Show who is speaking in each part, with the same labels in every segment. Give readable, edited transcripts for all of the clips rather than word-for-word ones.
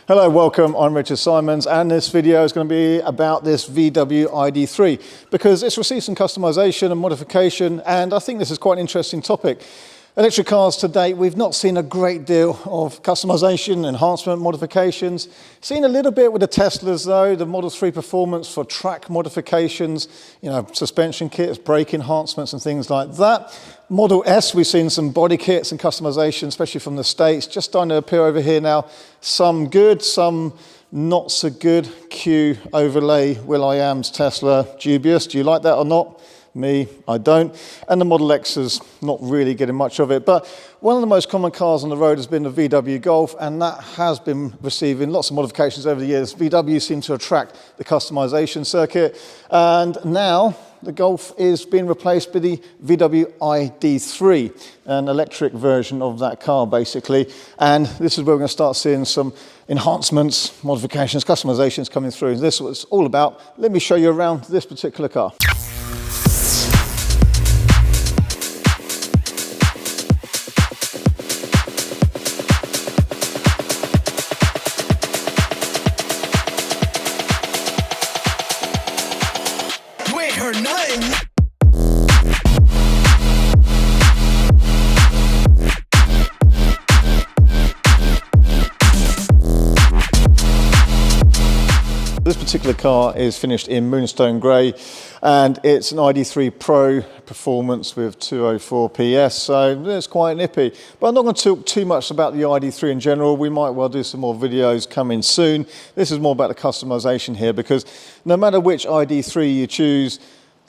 Speaker 1: Hello, welcome, I'm Richard Simons, and this video is going to be about this VW ID.3 because it's received some customization and modification, and I think this is quite an interesting topic. Electric cars to date, we've not seen a great deal of customization, enhancement, modifications. Seen a little bit with the Teslas though, the Model 3 performance for track modifications, suspension kits, brake enhancements and things like that. Model S, we've seen some body kits and customization, especially from the States, just starting to appear over here now. Some good, some not so good. Q overlay, Will.i.am's Tesla, dubious. Do you like that or not? Me, I don't. And the Model X is not really getting much of it. But one of the most common cars on the road has been the VW Golf, and that has been receiving lots of modifications over the years. VW seem to attract the customization circuit, and now the Golf is being replaced by the VW ID.3, an electric version of that car, basically. And this is where we're going to start seeing some enhancements, modifications, customizations coming through. This is what it's all about. Let me show you around this particular car. This particular car is finished in Moonstone Grey, and it's an ID.3 Pro performance with 204 PS, so it's quite nippy. But I'm not going to talk too much about the ID.3 in general. We might well do some more videos coming soon. This is more about the customization here, because no matter which ID.3 you choose,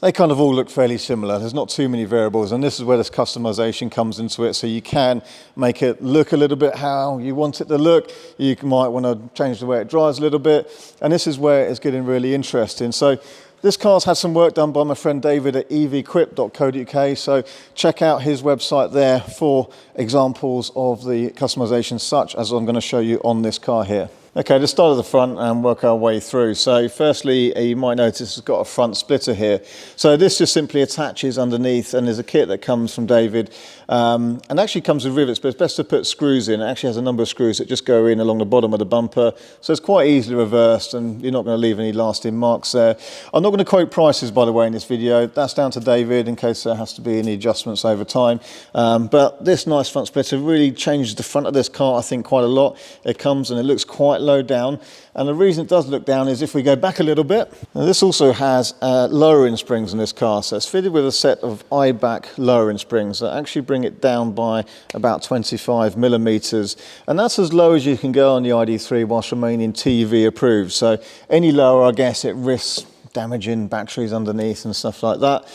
Speaker 1: they kind of all look fairly similar. There's not too many variables, and this is where this customization comes into it, so you can make it look a little bit how you want it to look. You might want to change the way it drives a little bit, and this is where it's getting really interesting. So this car's had some work done by my friend David at evequip.co.uk, so check out his website there for examples of the customization such as I'm going to show you on this car here. Okay, let's start at the front and work our way through. So firstly, you might notice it's got a front splitter here. So this just simply attaches underneath, and there's a kit that comes from David, and actually comes with rivets, but it's best to put screws in. It actually has a number of screws that just go in along the bottom of the bumper, so it's quite easily reversed and you're not going to leave any lasting marks there. I'm not going to quote prices, by the way, in this video. That's down to David in case there has to be any adjustments over time. But this nice front splitter really changes the front of this car, I think, quite a lot. It comes and it looks quite low down, and the reason it does look down is if we go back a little bit. Now this also has lowering springs in this car, so it's fitted with a set of eye-back lowering springs that actually bring it down by about 25 millimeters, and that's as low as you can go on the ID.3 whilst remaining TUV approved. So any lower, I guess, it risks damaging batteries underneath and stuff like that.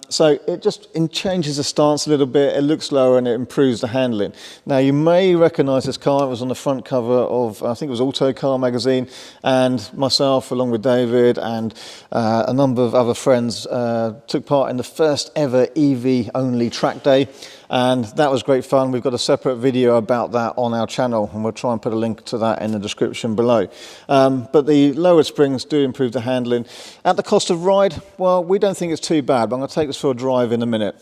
Speaker 1: So it just changes the stance a little bit. It looks lower and it improves the handling. Now you may recognize this car. It was on the front cover of, I think it was Auto Car magazine, and myself along with David and a number of other friends took part in the first ever EV only track day. And that was great fun. We've got a separate video about that on our channel, and we'll try and put a link to that in the description below. But the lowered springs do improve the handling. At the cost of ride, well, we don't think it's too bad, but I'm going to take this for a drive in a minute.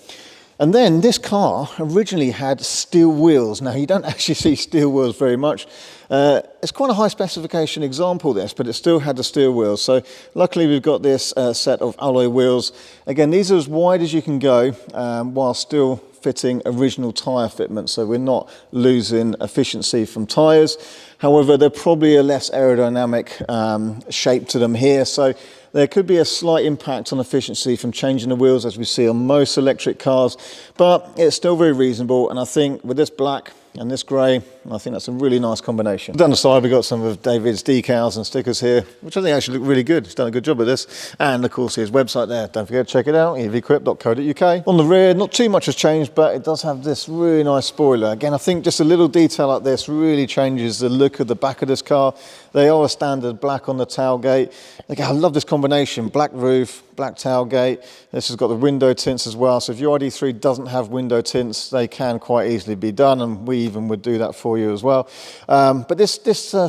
Speaker 1: And then this car originally had steel wheels. Now you don't actually see steel wheels very much. It's quite a high specification example, this, but it still had the steel wheels. So luckily we've got this set of alloy wheels. Again, these are as wide as you can go while still fitting original tyre fitment, so we're not losing efficiency from tyres. However, they're probably a less aerodynamic shape to them here, so there could be a slight impact on efficiency from changing the wheels, as we see on most electric cars, but it's still very reasonable, and I think with this black and this grey, I think that's a really nice combination. Down the side we've got some of David's decals and stickers here, which I think actually look really good. He's done a good job with this, and of course his website there, don't forget to check it out, evequip.co.uk. On the rear, not too much has changed, but it does have this really nice spoiler. Again, I think just a little detail like this really changes the look of the back of this car. They are a standard black on the tailgate. Again, I love this combination, black roof, black tailgate. This has got the window tints as well, so if your ID.3 doesn't have window tints, they can quite easily be done, and we even would do that for you as well. But this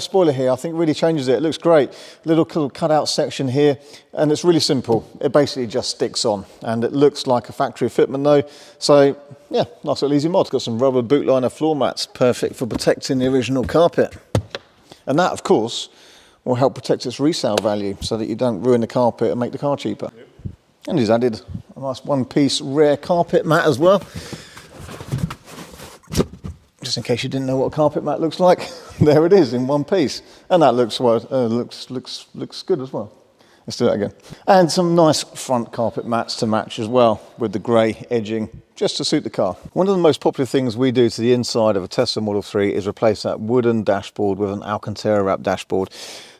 Speaker 1: spoiler here, I think, really changes it. It looks great. Little cutout section here, and it's really simple. It basically just sticks on, and it looks like a factory fitment though. So yeah, nice little easy mod. Got some rubber boot liner floor mats, perfect for protecting the original carpet. And that, of course, will help protect its resale value so that you don't ruin the carpet and make the car cheaper. Yep. And he's added a nice one-piece rare carpet mat as well. Just in case you didn't know what a carpet mat looks like, there it is in one piece. And that looks good as well. Let's do that again. And some nice front carpet mats to match as well with the grey edging, just to suit the car. One of the most popular things we do to the inside of a Tesla Model 3 is replace that wooden dashboard with an Alcantara wrap dashboard.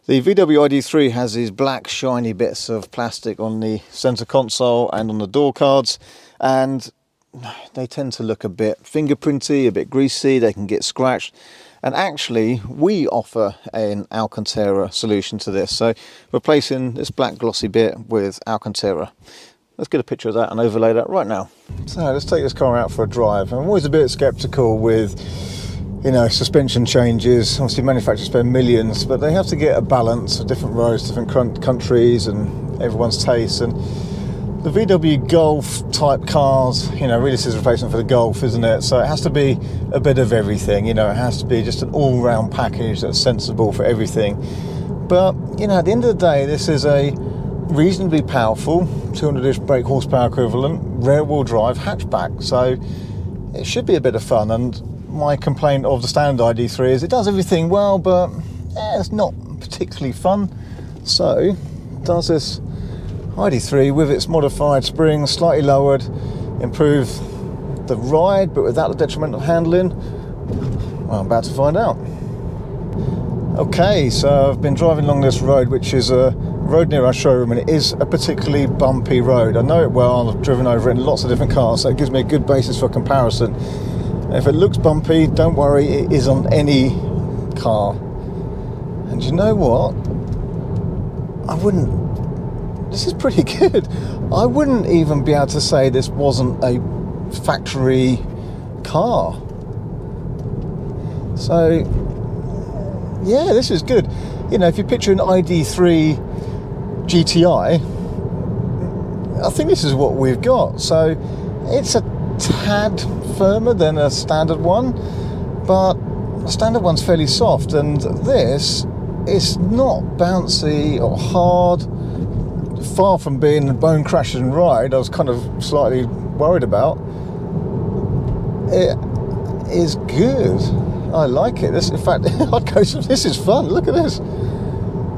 Speaker 1: The VW ID.3 has these black shiny bits of plastic on the centre console and on the door cards, and they tend to look a bit fingerprinty, a bit greasy, they can get scratched. And actually, we offer an Alcantara solution to this. So replacing this black glossy bit with Alcantara. Let's get a picture of that and overlay that right now. So let's take this car out for a drive. I'm always a bit skeptical with, you know, suspension changes. Obviously manufacturers spend millions, but they have to get a balance of different roads, different countries and everyone's tastes. And the VW Golf type cars, you know, really this is a replacement for the Golf, isn't it? So it has to be a bit of everything, you know, it has to be just an all-round package that's sensible for everything. But, you know, at the end of the day, this is a reasonably powerful 200-ish brake horsepower equivalent rear-wheel drive hatchback. So it should be a bit of fun. And my complaint of the standard ID.3 is it does everything well, but it's not particularly fun. So does this ID.3 with its modified springs, slightly lowered, improve the ride but without the detrimental handling? Well, I'm about to find out. Okay, so I've been driving along this road, which is a road near our showroom, and it is a particularly bumpy road. I know it well, I've driven over it in lots of different cars, so it gives me a good basis for comparison. If it looks bumpy, don't worry, it is on any car. And you know what? This is pretty good. I wouldn't even be able to say this wasn't a factory car. So, yeah, this is good. You know, if you picture an ID.3 GTi, I think this is what we've got. So, it's a tad firmer than a standard one, but the standard one's fairly soft, and this is not bouncy or hard. Far from being a bone crashing ride, I was kind of slightly worried about. It is good. I like it. This, in fact, this is fun. Look at this.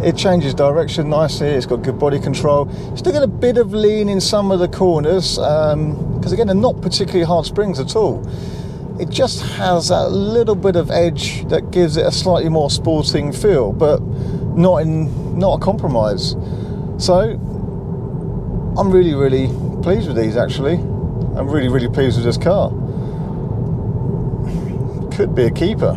Speaker 1: It changes direction nicely. It's got good body control. Still got a bit of lean in some of the corners, because again, they're not particularly hard springs at all. It just has that little bit of edge that gives it a slightly more sporting feel, but not a compromise. So I'm really, really pleased with these, actually. I'm really, really pleased with this car. Could be a keeper.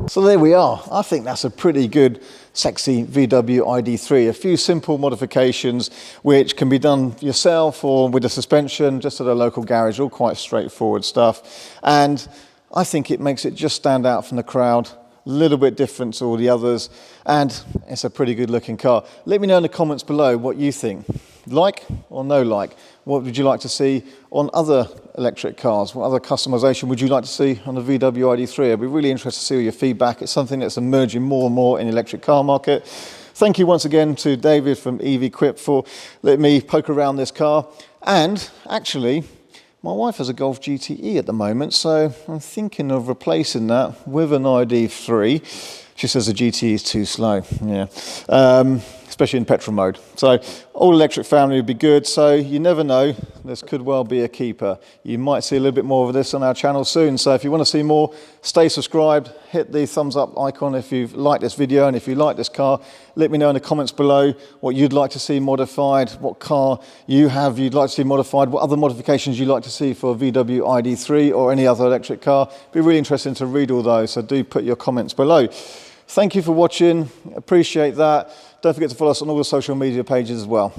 Speaker 1: So there we are. I think that's a pretty good, sexy VW ID.3. A few simple modifications which can be done yourself or with a suspension, just at a local garage, all quite straightforward stuff. And I think it makes it just stand out from the crowd. A little bit different to all the others, and it's a pretty good looking car. Let me know in the comments below what you think. Like or no like? What would you like to see on other electric cars? What other customization would you like to see on the VW ID.3? I'd be really interested to see your feedback. It's something that's emerging more and more in the electric car market. Thank you once again to David from EV Quip for letting me poke around this car. And actually, my wife has a Golf GTi at the moment, so I'm thinking of replacing that with an ID.3. She says the GT is too slow, yeah, especially in petrol mode. So all electric family would be good, so you never know, this could well be a keeper. You might see a little bit more of this on our channel soon, so if you want to see more, stay subscribed, hit the thumbs up icon if you've liked this video, and if you like this car, let me know in the comments below what you'd like to see modified, what car you'd like to see modified, what other modifications you'd like to see for a VW ID.3 or any other electric car. It'd be really interesting to read all those, so do put your comments below. Thank you for watching, appreciate that. Don't forget to follow us on all the social media pages as well.